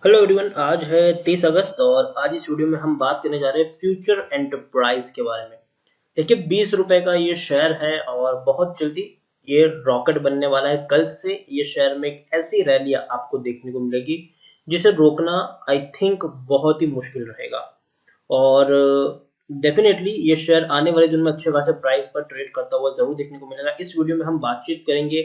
Hello everyone, आज है 30 अगस्त और आज इस वीडियो में हम बात करने जा रहे हैं फ्यूचर एंटरप्राइज के बारे में। देखिए, 20 रुपए का ये शेयर है और बहुत जल्दी ये रॉकेट बनने वाला है। कल से ये शेयर में एक ऐसी रैली आपको देखने को मिलेगी जिसे रोकना आई थिंक बहुत ही मुश्किल रहेगा। और डेफिनेटली ये शेयर आने वाले दिन में अच्छे खासे प्राइस पर ट्रेड करता हुआ जरूर देखने को मिलेगा। इस वीडियो में हम बातचीत करेंगे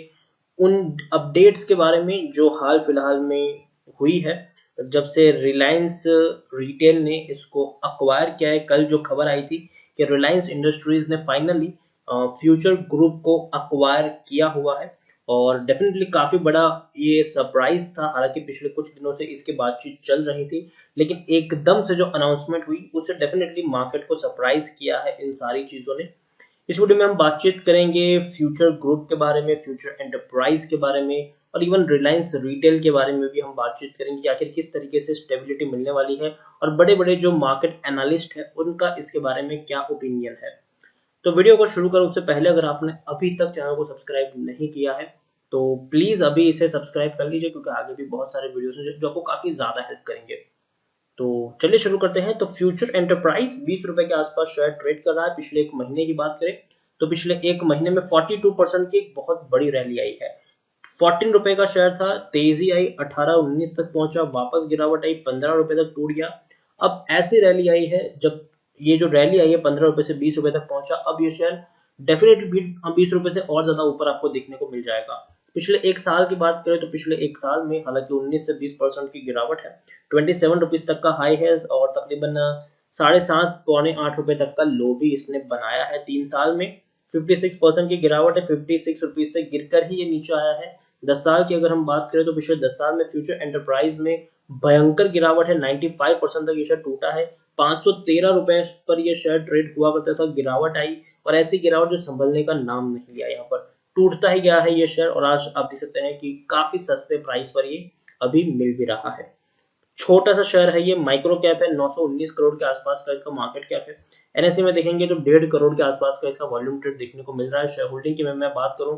उन अपडेट्स के बारे में जो हाल फिलहाल में हुई है, जब से रिलायंस रिटेल ने इसको अक्वायर किया है। कल जो खबर आई थी कि रिलायंस इंडस्ट्रीज ने फाइनली फ्यूचर ग्रुप को अक्वायर किया हुआ है और डेफिनेटली काफी बड़ा ये सरप्राइज था। हालांकि पिछले कुछ दिनों से इसकी बातचीत चल रही थी, लेकिन एकदम से जो अनाउंसमेंट हुई उससे डेफिनेटली मार्केट को सरप्राइज किया है इन सारी चीजों ने। इस वीडियो में हम बातचीत करेंगे फ्यूचर ग्रुप के बारे में, फ्यूचर एंटरप्राइज के बारे में और इवन रिलायंस रिटेल के बारे में भी हम बातचीत करेंगे कि आखिर किस तरीके से स्टेबिलिटी मिलने वाली है और बड़े बड़े जो मार्केट एनालिस्ट है उनका इसके बारे में क्या ओपिनियन है। तो वीडियो को शुरू करो उससे पहले अगर आपने अभी तक चैनल को सब्सक्राइब नहीं किया है तो प्लीज अभी इसे सब्सक्राइब कर लीजिए, क्योंकि आगे भी बहुत सारे वीडियोस हैं जो आपको काफी ज्यादा हेल्प करेंगे। तो चलिए शुरू करते हैं। तो फ्यूचर एंटरप्राइज 20 रुपए के आसपास शेयर ट्रेड कर रहा है। पिछले एक महीने की बात करें तो पिछले एक महीने में 42% की एक बहुत बड़ी रैली आई है। 14 रुपए का शेयर था, तेजी आई 18-19 तक पहुंचा, वापस गिरावट आई 15 रुपए तक टूट गया। अब ऐसी रैली आई है, जब ये जो रैली आई है 15 रुपए से 20 रुपए तक पहुंचा, अब ये शेयर डेफिनेटली भी 20 रुपए से और ज्यादा ऊपर आपको देखने को मिल जाएगा। पिछले एक साल की बात करें तो पिछले एक साल में हालांकि 19 से 20% की गिरावट है। 27 रुपीज तक का हाई है और तकरीबन 7.5 पौने 8 रुपए तक का लो भी इसने बनाया है 3 साल में। 56% की गिरावट है, 56 रुपीज से गिरकर ही ये नीचे आया है। 10 साल की अगर हम बात करें तो पिछले 10 साल में फ्यूचर एंटरप्राइज में भयंकर गिरावट है, 95% तक ये शेयर टूटा है। 513 रुपए पर ये शेयर ट्रेड हुआ करता था, गिरावट आई और ऐसी गिरावट जो संभलने का नाम नहीं लिया, यहाँ पर टूटता ही गया है ये शेयर। और आज आप देख सकते हैं कि काफी सस्ते प्राइस पर ये अभी मिल भी रहा है। छोटा सा शेयर है, ये माइक्रो कैप है, 919 करोड़ के आसपास का इसका मार्केट कैप है। एनएसई में देखेंगे तो 1.5 करोड़ के आसपास का इसका वॉल्यूम ट्रेड देखने को मिल रहा है। शेयर होल्डिंग की मैं बात करूं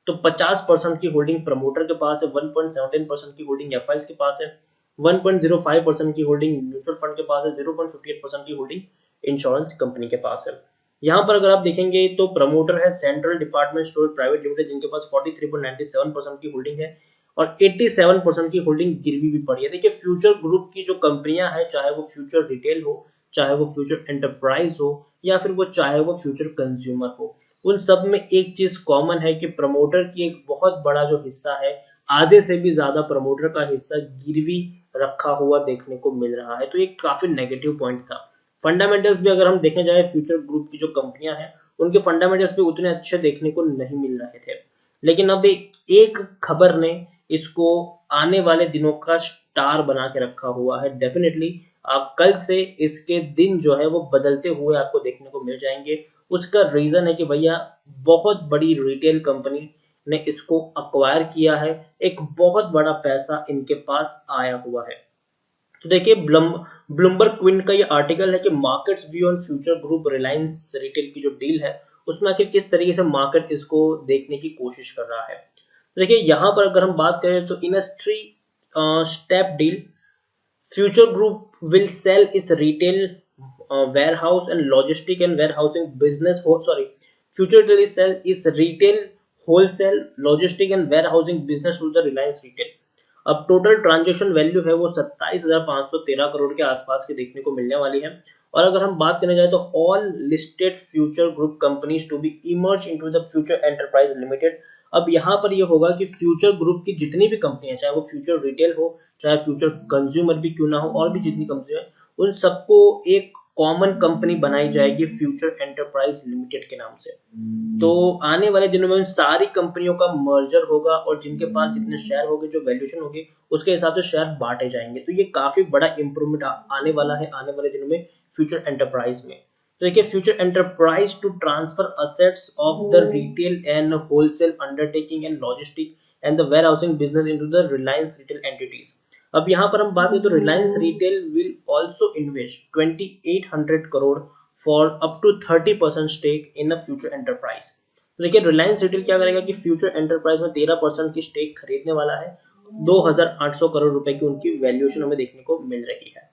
तो 50% की होल्डिंग प्रमोटर के पास है, 1.17% की होल्डिंग एफआईज के पास है, 1.05% की होल्डिंग म्यूचुअल फंड के पास है, 0.58% की होल्डिंग इंश्योरेंस कंपनी के पास है। यहाँ पर अगर आप देखेंगे तो प्रमोटर है central department store private limited, जिनके पास 43.97% की होल्डिंग है और 87% की होल्डिंग गिरवी भी पड़ी है। देखिए, फ्यूचर ग्रुप की जो कंपनियां हैं, चाहे वो फ्यूचर रिटेल हो, चाहे वो फ्यूचर एंटरप्राइज हो या फिर वो चाहे वो फ्यूचर कंज्यूमर हो, उन सब में एक चीज कॉमन है कि प्रमोटर की एक बहुत बड़ा जो हिस्सा है, आधे से भी ज्यादा प्रमोटर का हिस्सा गिरवी रखा हुआ देखने को मिल रहा है। तो ये काफी नेगेटिव पॉइंट था। फंडामेंटल्स भी अगर हम देखने जाए फ्यूचर ग्रुप की जो कंपनियां हैं उनके फंडामेंटल्स भी उतने अच्छे देखने को नहीं मिल रहे थे। लेकिन अब एक खबर ने इसको आने वाले दिनों का स्टार बना के रखा हुआ है। डेफिनेटली आप कल से इसके दिन जो है वो बदलते हुए आपको देखने को मिल जाएंगे। उसका रीजन है कि भैया बहुत बड़ी रिटेल कंपनी ने इसको अक्वायर किया है, एक बहुत बड़ा पैसा इनके पास आया हुआ है। तो देखिए, ब्लूमबर्ग क्विंट का ये आर्टिकल है कि markets view on future group Reliance retail की जो डील है उसमें आखिर किस तरीके से मार्केट इसको देखने की कोशिश कर रहा है। तो देखिए, यहाँ पर अगर हम बात करें तो in three step deal Future Group will sell इस retail warehouse and logistic and warehousing business future retail is sell is retail wholesale logistic and warehousing business to the Reliance Retail। अब टोटल ट्रांजेक्शन वैल्यू है वो 27,513 करोड़ के आसपास की देखने को मिलने वाली है। और अगर हम बात करने जाए तो all listed Future Group companies to be emerge into the Future Enterprise Limited. अब यहाँ पर ये होगा कि फ्यूचर ग्रुप की जितनी भी कंपनियां, चाहे वो फ्यूचर रिटेल हो, चाहे फ्यूचर कंज्यूमर भी क्यों ना हो, और भी जितनी कंपनियां हैं, उन सबको एक कॉमन कंपनी बनाई जाएगी फ्यूचर एंटरप्राइज लिमिटेड के नाम से। तो आने वाले दिनों में उन सारी कंपनियों का मर्जर होगा और जिनके पास जितने शेयर होंगे, जो वैल्यूएशन होगी, उसके हिसाब से शेयर बांटे जाएंगे। तो ये काफी बड़ा इंप्रूवमेंट आने वाला है आने वाले दिनों में फ्यूचर एंटरप्राइज में। तो देखिए, Future Enterprise to transfer assets of the retail and wholesale undertaking and logistic and the warehousing business into the Reliance Retail entities. अब यहाँ पर हम बात करें तो Reliance Retail will also invest 2800 crore for up to 30% stake in a Future Enterprise. तो देखिए, Reliance retail क्या करेगा कि फ्यूचर एंटरप्राइज में 13% की स्टेक खरीदने वाला है 2800 करोड़ रुपए की उनकी वैल्यूएशन हमें देखने को मिल रही है।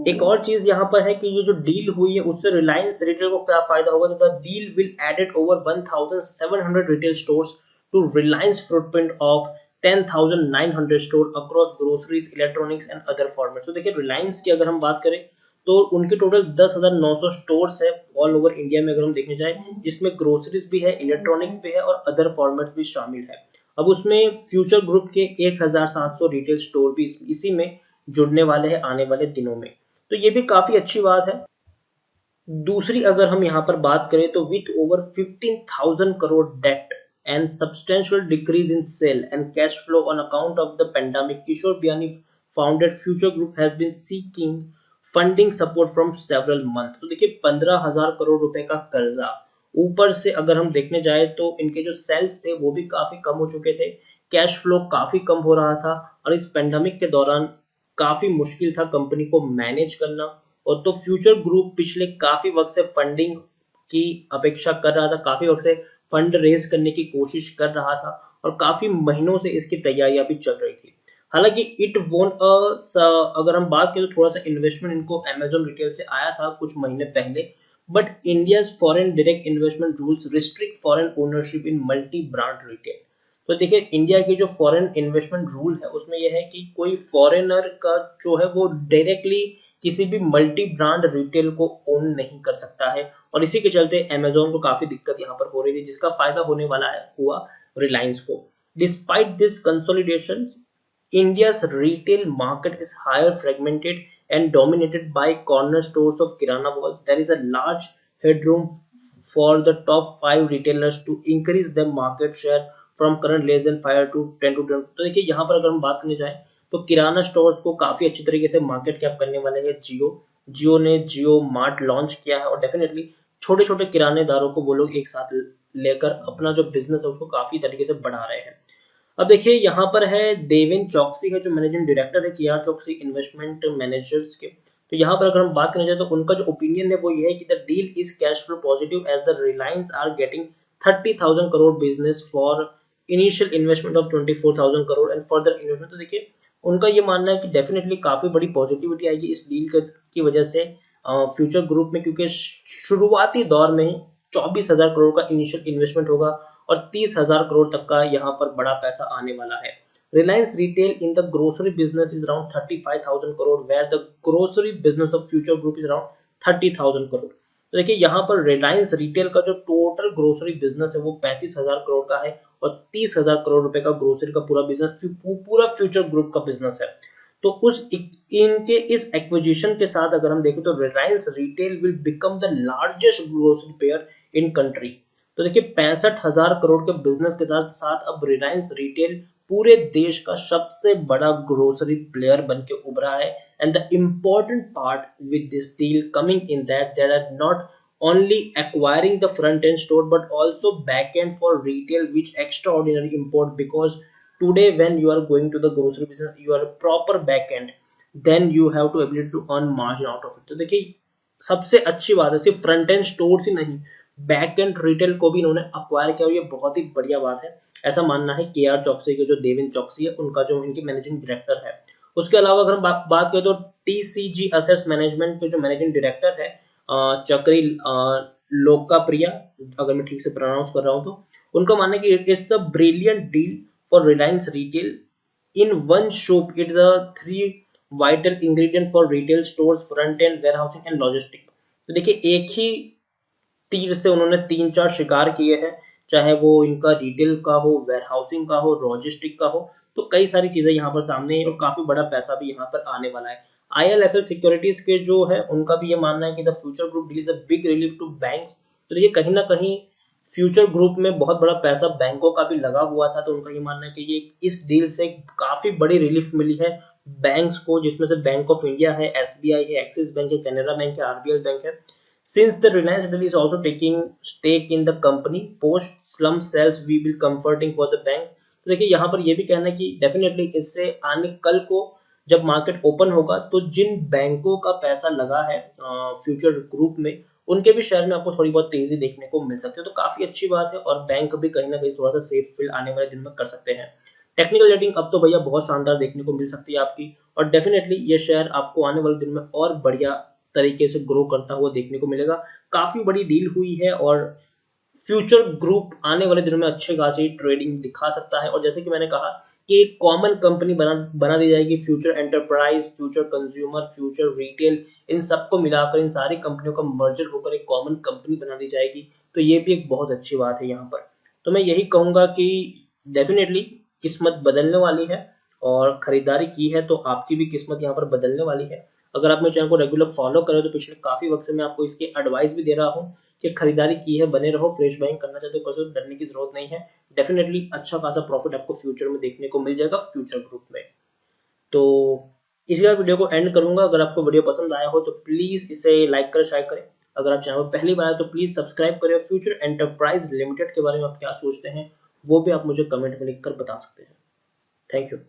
एक और चीज यहाँ पर है कि ये जो डील हुई है उससे रिलायंस रिटेल को क्या फायदा होगा, तो the deal will added over 1700 retail stores to Reliance footprint of 10,900 store across groceries, electronics and other format. तो देखिए रिलायंस की अगर हम बात करें तो उनके टोटल 10,900 स्टोर्स है ऑल ओवर इंडिया में अगर हम देखने जाए, जिसमें ग्रोसरीज भी है, इलेक्ट्रॉनिक्स भी है और अदर फॉर्मेट्स भी शामिल है। अब उसमें फ्यूचर ग्रुप के 1700 रिटेल स्टोर भी इसी में जुड़ने वाले हैं आने वाले दिनों में, तो ये भी काफी अच्छी बात है। दूसरी अगर हम यहाँ पर बात करें तो with over 15,000 crore debt and substantial decrease in sale and cash flow on account of the pandemic, Kishore Biyani founded Future Group has been seeking funding support from several month. तो देखिए 15,000 करोड़ रुपए का कर्जा, ऊपर से अगर हम देखने जाए तो इनके जो सेल्स थे वो भी काफी कम हो चुके थे, कैश फ्लो काफी कम हो रहा था और इस पेंडेमिक के दौरान काफी मुश्किल था कंपनी को मैनेज करना। और तो फ्यूचर ग्रुप पिछले काफी वक्त से फंडिंग की अपेक्षा कर रहा था, काफी वक्त से फंड रेज करने की कोशिश कर रहा था और काफी महीनों से इसकी तैयारियां भी चल रही थी। हालांकि इट वोन अगर हम बात करें तो थोड़ा सा इन्वेस्टमेंट इनको अमेजोन रिटेल से आया था कुछ महीने पहले, but India's foreign direct investment rules restrict foreign ownership in multi brand retail. तो देखिए इंडिया की जो फॉरेन इन्वेस्टमेंट रूल है उसमें यह है कि कोई फॉरेनर का जो है वो डायरेक्टली किसी भी मल्टी ब्रांड रिटेल को ओन नहीं कर सकता है, और इसी के चलते अमेजोन को काफी दिक्कत यहाँ पर हो रही थी, जिसका फायदा होने वाला है हुआ रिलायंस को। Despite this consolidation, India's retail market is higher fragmented and dominated by corner stores of kirana malls. There is a large headroom for the top 5 retailers to increase their market share from current less than 5 to 10 to 10। तो देखिए यहाँ पर अगर हम बात करने जाए तो किराना स्टोर्स को काफी अच्छी तरीके से मार्केट कैप करने वाले हैं जियो ने जियो मार्ट लॉन्च किया है और डेफिनेटली छोटे छोटे किरानेदारों को वो लोग एक साथ लेकर अपना जो बिजनेस है उसको काफी तरीके से बढ़ा रहे हैं। अब देखिए यहाँ पर है देवेन चौकसी है जो मैनेजिंग डायरेक्टर है कियार चौकसी इन्वेस्टमेंट मैनेजर्स के। तो यहाँ पर अगर हम बात करने जाए तो उनका जो ओपिनियन है वो ये है कि the deal is cash flow positive as the Reliance are getting 30,000 crore business for initial investment of 24,000 crore and further investment. तो देखिए उनका ये मानना है कि डेफिनेटली काफी बड़ी पॉजिटिविटी आएगी इस डील की वजह से फ्यूचर ग्रुप में, क्योंकि शुरुआती दौर में ही 24,000 करोड़ का इनिशियल इन्वेस्टमेंट होगा और 30,000 करोड़ तक का यहाँ पर बड़ा पैसा आने वाला है। Reliance Retail in the grocery business is around 35,000 crore where the grocery business of Future Group is around 30,000 crore. तो देखिए यहाँ पर रिलायंस रिटेल का जो टोटल ग्रोसरी बिजनेस है वो 35,000 करोड़ का है और 30,000 करोड़ रुपए का ग्रोसरी का पूरा बिजनेस पूरा फ्यूचर ग्रुप का बिजनेस है। तो इनके इस एक्विजिशन के साथ अगर हम देखें तो Reliance Retail will become the largest grocery player in country. तो देखिए 65,000 करोड़ के बिजनेस के साथ अब रिलायंस रिटेल पूरे देश का सबसे बड़ा ग्रोसरी प्लेयर बन के उभरा है। And the important part with this deal coming in that there are not only acquiring the front end store but also back end for retail, which extraordinary import because today when you are going to the grocery business you are a proper back end, then you have to ability to earn margin out of it। तो देखिए सबसे अच्छी बात है सिर्फ front end store ही नहीं, back and retail को भी इन्होंने अक्वायर किया और ये बहुत ही बढ़िया बात है, ऐसा मानना है के आर चौकसी के जो देवेन चौकसी है उनका जो इनकी मैनेजिंग डायरेक्टर है। उसके अलावा अगर हम बात करें तो टीसीजी असेट मैनेजमेंट के जो मैनेजिंग डायरेक्टर है चक्री लोकाप्रिया, अगर मैं ठीक से प्रोनाउंस कर रहा हूं तो उनका मानना है कि it's a brilliant deal for Reliance Retail in one shop, it's a 3 vital ingredient for retail stores, front end warehousing and logistic. तो देखिए एक ही तीर से उन्होंने 3-4 शिकार किए हैं, चाहे वो इनका रिटेल का हो, वेयरहाउसिंग का हो, लॉजिस्टिक का हो, तो कई सारी चीजें यहाँ पर सामने है और काफी बड़ा पैसा भी यहाँ पर आने वाला है। आईएलएफएल सिक्योरिटीज के जो है उनका भी ये मानना है कि the Future Group deal is a big relief to banks. तो ये कहीं ना कहीं फ्यूचर ग्रुप में बहुत बड़ा पैसा बैंकों का भी लगा हुआ था, तो उनका ये मानना है कि ये इस डील से काफी बड़ी रिलीफ मिली है बैंक्स को, जिसमें से बैंक ऑफ इंडिया है, एसबीआई है, एक्सिस बैंक है, कैनरा बैंक है, आरबीएल बैंक है। Since the Reliance Retail is also taking stake in the company, post slump sales we will comforting for the banks। तो देखिए यहाँ पर ये भी कहना है कि डेफिनेटली इससे आने कल को जब मार्केट ओपन होगा तो जिन बैंकों का पैसा लगा है फ्यूचर ग्रुप में उनके भी शेयर में आपको थोड़ी बहुत तेजी देखने को मिल सकती है, तो काफी अच्छी बात है और बैंक भी कहीं ना कहीं थोड़ा सा सेफ फील आने वाले दिन में कर सकते हैं। टेक्निकल रेटिंग अब तो भैया बहुत शानदार देखने को मिल सकती है आपकी, और डेफिनेटली ये शेयर आपको आने वाले दिन में और बढ़िया तरीके से ग्रो करता हुआ देखने को मिलेगा। काफी बड़ी डील हुई है और फ्यूचर ग्रुप आने वाले दिनों में अच्छे खासी ट्रेडिंग दिखा सकता है। और जैसे कि मैंने कहा कि एक कॉमन कंपनी बना दी जाएगी, future enterprise, future consumer, future retail, इन सबको मिलाकर इन सारी कंपनियों का मर्जर होकर एक कॉमन कंपनी बना दी जाएगी। तो ये भी एक बहुत अच्छी बात है यहाँ पर। तो मैं यही कहूंगा कि डेफिनेटली किस्मत बदलने वाली है, और खरीदारी की है तो आपकी भी किस्मत यहाँ पर बदलने वाली है। अगर आप मेरे चैनल को रेगुलर फॉलो करें तो पिछले काफी वक्त से मैं आपको इसकी एडवाइस भी दे रहा हूँ कि खरीदारी की है, बने रहो, फ्रेश बाइंग करना चाहते हो कर सकते हो, डरने की जरूरत नहीं है। डेफिनेटली अच्छा खासा प्रॉफिट आपको फ्यूचर में देखने को मिल जाएगा फ्यूचर ग्रुप में। तो इसी बार वीडियो को एंड करूंगा। अगर आपको वीडियो पसंद आया हो तो प्लीज इसे लाइक करें, शेयर करें। अगर आप चैनल पर पहली बार आए तो प्लीज सब्सक्राइब करें। फ्यूचर एंटरप्राइज लिमिटेड के बारे में आप क्या सोचते हैं वो भी आप मुझे कमेंट में लिखकर बता सकते हैं। Thank you.